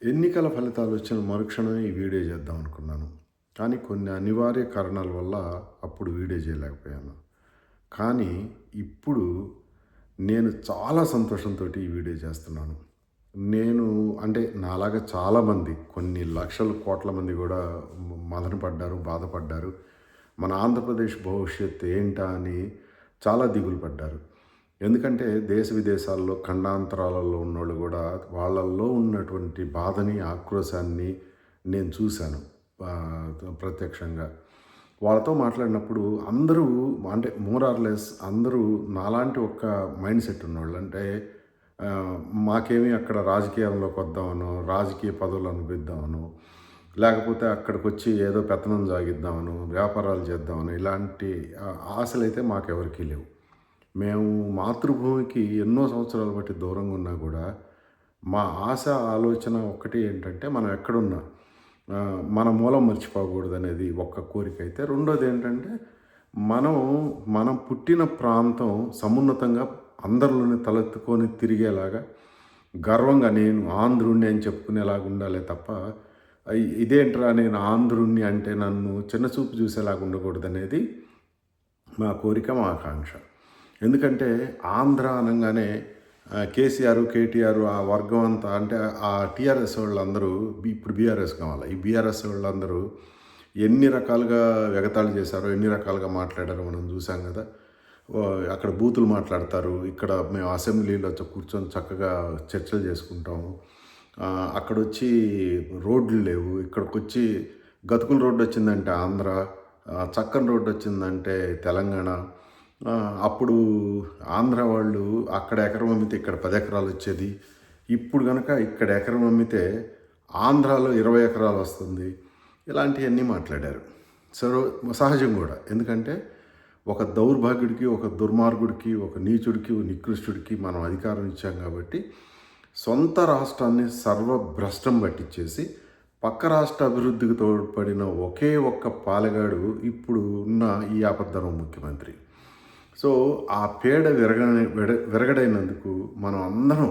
ఎన్నికల ఫలితాలు వచ్చిన మరుక్షణమే ఈ వీడియో చేద్దాం అనుకున్నాను. కానీ కొన్ని అనివార్య కారణాల వల్ల అప్పుడు వీడియో చేయలేకపోయాను. కానీ ఇప్పుడు నేను చాలా సంతోషంతో ఈ వీడియో చేస్తున్నాను. నేను అంటే నాలాగా చాలామంది కొన్ని లక్షల కోట్ల మంది కూడా మదనపడ్డారు, బాధపడ్డారు. మన ఆంధ్రప్రదేశ్ భవిష్యత్తు ఏంటా అని చాలా దిగులు పడ్డారు. ఎందుకంటే దేశ విదేశాల్లో ఖండాంతరాలలో ఉన్నోళ్ళు కూడా వాళ్ళల్లో ఉన్నటువంటి బాధని, ఆక్రోశాన్ని నేను చూశాను ప్రత్యక్షంగా. వాళ్ళతో మాట్లాడినప్పుడు అందరూ అంటే మోర్ ఆర్ లెస్ అందరూ నాలాంటి ఒక మైండ్ సెట్ ఉన్నోళ్ళు. అంటే మాకేమీ అక్కడ రాజకీయంలోకి వద్దామనో, రాజకీయ పదవులు అనుభవిద్దామనో, లేకపోతే అక్కడికొచ్చి ఏదో పెత్తనం సాగిద్దామనో, వ్యాపారాలు చేద్దామనో ఇలాంటి ఆశలైతే మాకెవరికీ లేవు. మేము మాతృభూమికి ఎన్నో సంవత్సరాలు బట్టి దూరంగా ఉన్నా కూడా మా ఆశ ఆలోచన ఒక్కటి ఏంటంటే మనం ఎక్కడున్నా మన మూలం మర్చిపోకూడదు అనేది ఒక్క కోరిక అయితే. రెండోది ఏంటంటే మనం పుట్టిన ప్రాంతం సమున్నతంగా అందరిలోనే తలెత్తుకొని తిరిగేలాగా గర్వంగా నేను ఆంధ్రుణ్ణి అని చెప్పుకునేలాగా ఉండాలి తప్ప ఇదేంట్రా నేను ఆంధ్రుణ్ణి అంటే నన్ను చిన్నచూపు చూసేలాగా ఉండకూడదు అనేది మా కోరిక, మా ఆకాంక్ష. ఎందుకంటే ఆంధ్ర అనగానే కేసీఆర్, కేటీఆర్ ఆ వర్గం అంతా అంటే ఆ టీఆర్ఎస్ వాళ్ళందరూ ఇప్పుడు బీఆర్ఎస్ కావాలి. ఈ బీఆర్ఎస్ వాళ్ళందరూ ఎన్ని రకాలుగా ఎగతాళి చేశారో, ఎన్ని రకాలుగా మాట్లాడారో మనం చూసాం కదా. అక్కడ బూతులు మాట్లాడతారు, ఇక్కడ మేము అసెంబ్లీలో కూర్చొని చక్కగా చర్చలు చేసుకుంటాము. అక్కడొచ్చి రోడ్లు లేవు, ఇక్కడికొచ్చి గతుకుల రోడ్డు వచ్చిందంటే ఆంధ్ర, చక్కని రోడ్డు వచ్చిందంటే తెలంగాణ. అప్పుడు ఆంధ్ర వాళ్ళు అక్కడ ఎకరం అమ్మితే ఇక్కడ 10 ఎకరాలు వచ్చేది. ఇప్పుడు కనుక ఇక్కడ ఎకరం అమ్మితే ఆంధ్రాలో 20 ఎకరాలు వస్తుంది. ఇలాంటివన్నీ మాట్లాడారు. సహజం కూడా. ఎందుకంటే ఒక దౌర్భాగ్యుడికి, ఒక దుర్మార్గుడికి, ఒక నీచుడికి, నికృష్టుడికి మనం అధికారం ఇచ్చాం కాబట్టి సొంత రాష్ట్రాన్ని సర్వభ్రష్టం పట్టించేసి పక్క రాష్ట్ర అభివృద్ధికి తోడ్పడిన ఒకే ఒక్క పాలెగాడు ఇప్పుడు ఉన్న ఈ ఆపద్ధర్మ ముఖ్యమంత్రి. సో ఆ పేడ విరగడైనందుకు మనం అందరం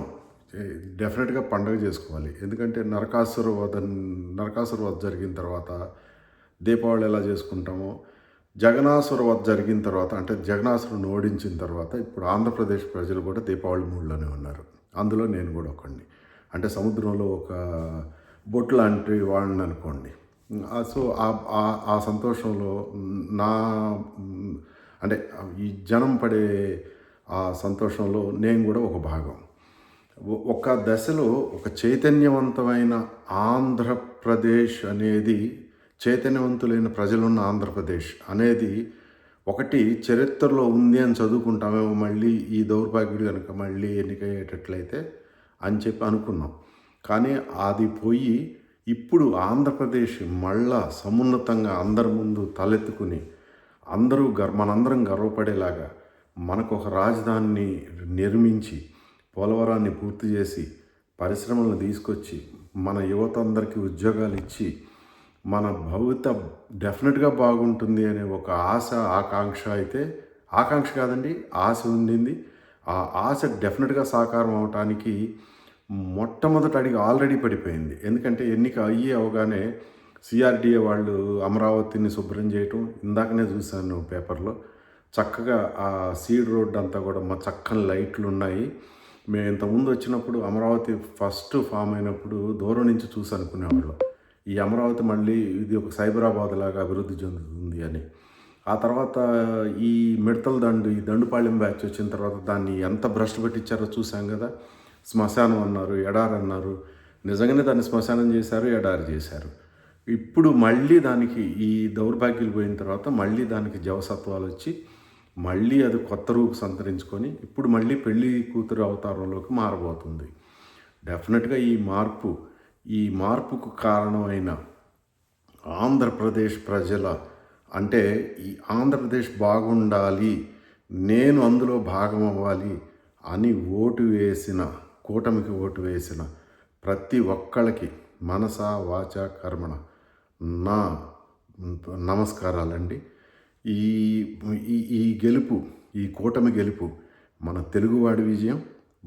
డెఫినెట్గా పండుగ చేసుకోవాలి. ఎందుకంటే నరకాసుర వధ జరిగిన తర్వాత దీపావళి ఎలా చేసుకుంటామో, జగనాసుర వధ జరిగిన తర్వాత అంటే జగనాసురుని ఓడించిన తర్వాత ఇప్పుడు ఆంధ్రప్రదేశ్ ప్రజలు కూడా దీపావళి మూడ్లోనే ఉన్నారు. అందులో నేను కూడా ఒకడిని. అంటే సముద్రంలో ఒక బొట్టు లాంటి వాడిని అనుకోండి. సో ఆ సంతోషంలో నా అంటే ఈ జనం పడే ఆ సంతోషంలో నేను కూడా ఒక భాగం. ఒక దశలో ఒక చైతన్యవంతమైన ఆంధ్రప్రదేశ్ అనేది, చైతన్యవంతులైన ప్రజలున్న ఆంధ్రప్రదేశ్ అనేది ఒకటి చరిత్రలో ఉంది అని చదువుకుంటామేమో మళ్ళీ ఈ దౌర్భాగ్యుడు కనుక మళ్ళీ ఎన్నికయ్యేటట్లయితే అని చెప్పి అనుకున్నాం. కానీ అది పోయి ఇప్పుడు ఆంధ్రప్రదేశ్ మళ్ళా సమున్నతంగా అందరి ముందు తలెత్తుకుని మనందరం గర్వపడేలాగా మనకు ఒక రాజధానిని నిర్మించి, పోలవరాన్ని పూర్తి చేసి, పరిశ్రమలను తీసుకొచ్చి, మన యువత అందరికీ ఉద్యోగాలు ఇచ్చి, మన భవిత డెఫినెట్గా బాగుంటుంది అనే ఒక ఆశ, ఆకాంక్ష కాదండి, ఆశ ఉండింది. ఆ ఆశ డెఫినెట్గా సాకారం అవటానికి మొట్టమొదటి అడిగి ఆల్రెడీ పడిపోయింది. ఎందుకంటే ఎన్నిక అవగానే సిఆర్డిఏ వాళ్ళు అమరావతిని శుభ్రం చేయటం ఇందాకనే చూశాను పేపర్లో. చక్కగా ఆ సీడ్ రోడ్ అంతా కూడా చక్కని లైట్లు ఉన్నాయి. మేము ఇంతకుముందు వచ్చినప్పుడు అమరావతి ఫస్ట్ ఫామ్ అయినప్పుడు దూరం నుంచి చూసి అనుకునేవాళ్ళం, ఈ అమరావతి మళ్ళీ ఇది ఒక సైబరాబాద్ లాగా అభివృద్ధి చెందుతుంది అని. ఆ తర్వాత ఈ ఈ దండుపాళ్యం బ్యాచ్ వచ్చిన తర్వాత దాన్ని ఎంత భ్రష్టు పట్టించారో చూసాం కదా. శ్మశానం అన్నారు, ఎడారి అన్నారు. నిజంగానే దాన్ని శ్మశానం చేశారు, ఎడారి చేశారు. ఇప్పుడు మళ్ళీ దానికి ఈ దౌర్భాగ్యులు పోయిన తర్వాత మళ్ళీ దానికి జవసత్వాలు వచ్చి మళ్ళీ అది కొత్త రూపు సంతరించుకొని ఇప్పుడు మళ్ళీ పెళ్లి కూతురు అవతారంలోకి మారబోతుంది. డెఫినెట్గా ఈ మార్పుకు కారణమైన ఆంధ్రప్రదేశ్ ప్రజల, అంటే ఈ ఆంధ్రప్రదేశ్ బాగుండాలి, నేను అందులో భాగం అవ్వాలి అని కూటమికి ఓటు వేసిన ప్రతి ఒక్కళ్ళకి మనస వాచ కర్మణ నా నమస్కారాలండి. ఈ గెలుపు, ఈ కూటమి గెలుపు మన తెలుగువాడి విజయం.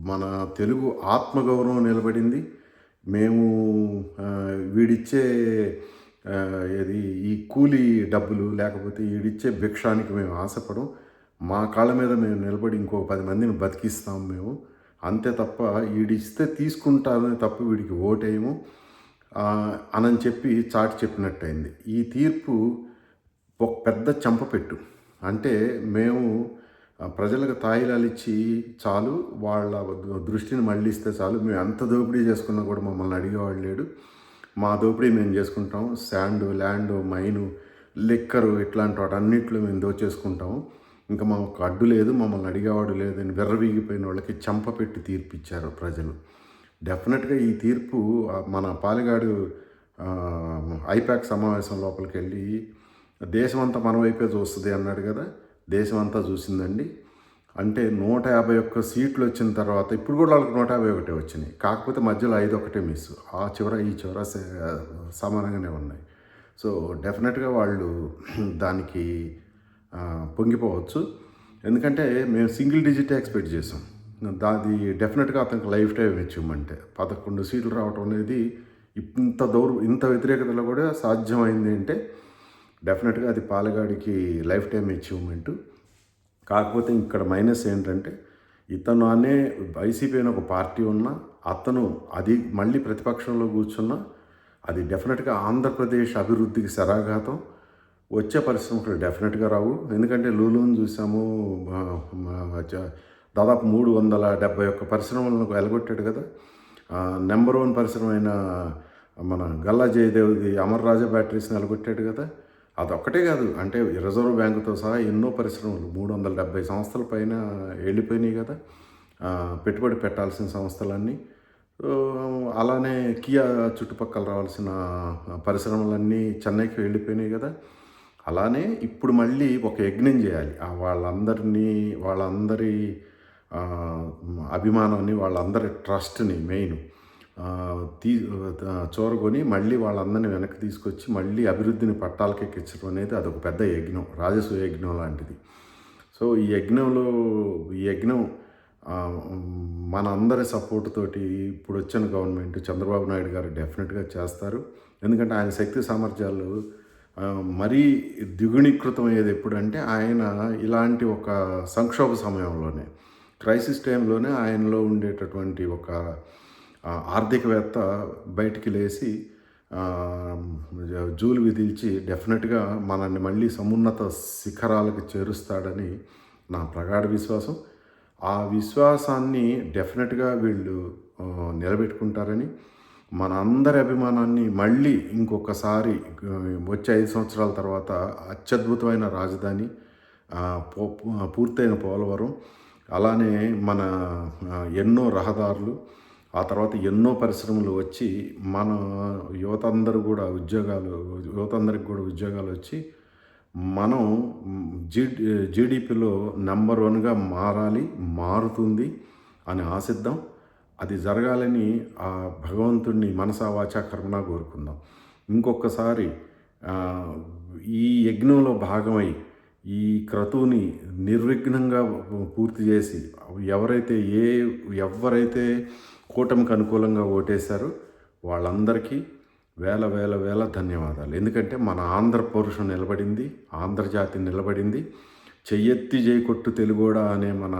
మన తెలుగు ఆత్మగౌరవం నిలబడింది. మేము వీడిచ్చే ఏది ఈ కూలీ డబ్బులు లేకపోతే వీడిచ్చే భిక్షానికి మేము ఆశపడం. మా కాళ్ళ మీద మేము నిలబడి ఇంకో 10 మందిని బతికిస్తాం మేము. అంతే తప్ప వీడిస్తే తీసుకుంటామని తప్ప వీడికి ఓటేయము అని చెప్పి చాటి చెప్పినట్టయింది. ఈ తీర్పు ఒక పెద్ద చెంపపెట్టు. అంటే మేము ప్రజలకు తాయిలాలు ఇచ్చి చాలు, వాళ్ళ దృష్టిని మళ్ళిస్తే చాలు, మేము ఎంత దోపిడీ చేసుకున్నా కూడా మమ్మల్ని అడిగేవాడు లేడు. మా దోపిడీ మేము చేసుకుంటాం. శాండు, ల్యాండు, మైను, లిక్కరు ఇట్లాంటి వాటన్నిటిలో మేము దోచేసుకుంటాము. ఇంకా మాకు అడ్డు లేదు, మమ్మల్ని అడిగేవాడు లేదని విర్రవీగిపోయిన వాళ్ళకి చెంపపెట్టి తీర్పు ఇచ్చారు ప్రజలు. డెఫినెట్గా ఈ తీర్పు మన పాలెగాడు ఐపాక్ సమావేశం లోపలికి వెళ్ళి దేశమంతా మన వైపే చూస్తుంది అన్నాడు కదా. దేశమంతా చూసిందండి. అంటే 151 సీట్లు వచ్చిన తర్వాత ఇప్పుడు కూడా వాళ్ళకి 151 వచ్చినాయి. కాకపోతే మధ్యలో 5 ఒకటే మిస్. ఆ చివర ఈ చివర సమానంగానే ఉన్నాయి. సో డెఫినెట్గా వాళ్ళు దానికి పొంగిపోవచ్చు. ఎందుకంటే మేము సింగిల్ డిజిట్ ఎక్స్పెక్ట్ చేసాం. దాది డెఫినెట్గా అతనికి లైఫ్ టైం అచీవ్మెంట్. 11 సీట్లు రావటం అనేది ఇంత వ్యతిరేకతలో కూడా సాధ్యమైంది అంటే డెఫినెట్గా అది పాలెగాడికి లైఫ్ టైం అచీవ్మెంటు. కాకపోతే ఇక్కడ మైనస్ ఏంటంటే ఇతను అనే వైసీపీ అనే ఒక పార్టీ ఉన్నా అతను అది మళ్ళీ ప్రతిపక్షంలో కూర్చున్నా అది డెఫినెట్గా ఆంధ్రప్రదేశ్ అభివృద్ధికి శరాఘాతం. వచ్చే పరిశ్రమలు డెఫినెట్గా రావు. ఎందుకంటే లూలుని చూసాము, దాదాపు 371 పరిశ్రమలను వెలగొట్టాడు కదా. నెంబర్ 1 పరిశ్రమ అయిన మన గల్లా జయదేవ్ది అమర్ రాజా బ్యాటరీస్ని వెలగొట్టాడు కదా. అదొక్కటే కాదు, అంటే రిజర్వ్ బ్యాంకుతో సహా ఎన్నో పరిశ్రమలు 370 సంస్థల పైన వెళ్ళిపోయినాయి కదా, పెట్టుబడి పెట్టాల్సిన సంస్థలన్నీ. అలానే కియా చుట్టుపక్కల రావాల్సిన పరిశ్రమలన్నీ చెన్నైకి వెళ్ళిపోయినాయి కదా. అలానే ఇప్పుడు మళ్ళీ ఒక యజ్ఞం చేయాలి. వాళ్ళందరి అభిమానాన్ని, వాళ్ళందరి ట్రస్ట్ని మెయిన్ చూరగొని మళ్ళీ వాళ్ళందరినీ వెనక్కి తీసుకొచ్చి మళ్ళీ అభివృద్ధిని పట్టాలకెక్కించడం అనేది అదొక పెద్ద యజ్ఞం, రాజసూయ యజ్ఞం లాంటిది. సో ఈ యజ్ఞం మన అందరి సపోర్ట్ తోటి ఇప్పుడు వచ్చిన గవర్నమెంట్ చంద్రబాబు నాయుడు గారు డెఫినెట్గా చేస్తారు. ఎందుకంటే ఆయన శక్తి సామర్థ్యాలు మరీ ద్విగుణీకృతం అయ్యేది ఎప్పుడంటే ఆయన ఇలాంటి ఒక సంక్షోభ సమయంలోనే, క్రైసిస్ టైంలోనే ఆయనలో ఉండేటటువంటి ఒక ఆర్థికవేత్త బయటికి లేచి జూలు విధిల్చి డెఫినెట్గా మనల్ని మళ్ళీ సమున్నత శిఖరాలకు చేరుస్తాడని నా ప్రగాఢ విశ్వాసం. ఆ విశ్వాసాన్ని డెఫినెట్గా వీళ్ళు నిలబెట్టుకుంటారని, మన అందరి అభిమానాన్ని మళ్ళీ ఇంకొకసారి వచ్చే 5 సంవత్సరాల తర్వాత అత్యద్భుతమైన రాజధాని, పూర్తయిన పోలవరం, అలానే మన ఎన్నో రహదారులు, ఆ తర్వాత ఎన్నో పరిశ్రమలు వచ్చి మన యువతందరికి కూడా ఉద్యోగాలు వచ్చి మనం జీడిపిలో నెంబర్ 1గా మారుతుంది అని ఆశిద్దాం. అది జరగాలని ఆ భగవంతుడిని మనసా వాచా కర్మణ కోరుకుందాం. ఇంకొకసారి ఈ యజ్ఞంలో భాగమై ఈ క్రతువుని నిర్విఘ్నంగా పూర్తి చేసి ఎవరైతే కూటమికి అనుకూలంగా ఓటేశారో వాళ్ళందరికీ వేల ధన్యవాదాలు. ఎందుకంటే మన ఆంధ్ర పౌరుషం నిలబడింది, ఆంధ్రజాతి నిలబడింది. చెయ్యెత్తి జైకొట్టు తెలుగోడా అనే మన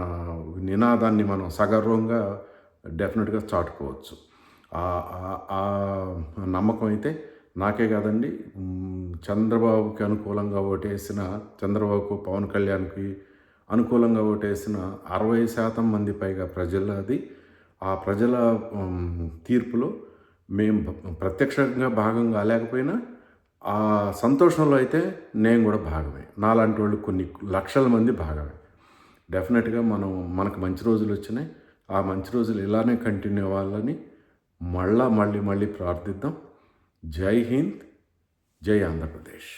నినాదాన్ని మనం సగర్వంగా డెఫినెట్గా చాటుకోవచ్చు. ఆ నమ్మకం అయితే నాకే కాదండి, చంద్రబాబుకి అనుకూలంగా ఓటేసిన, చంద్రబాబుకు పవన్ కళ్యాణ్కి అనుకూలంగా ఓటేసిన 60% మంది పైగా ప్రజలది. ఆ ప్రజల తీర్పులో మేము ప్రత్యక్షంగా భాగంగా లేకపోయినా ఆ సంతోషంలో అయితే నేను కూడా భాగమే. నాలాంటి వాళ్ళు కొన్ని లక్షల మంది భాగమే. డెఫినెట్గా మనకు మంచి రోజులు వచ్చినాయి. ఆ మంచి రోజులు ఇలానే కంటిన్యూ అవ్వాలని మళ్ళీ ప్రార్థిద్దాం. జై హింద్, జై ఆంధ్రప్రదేశ్.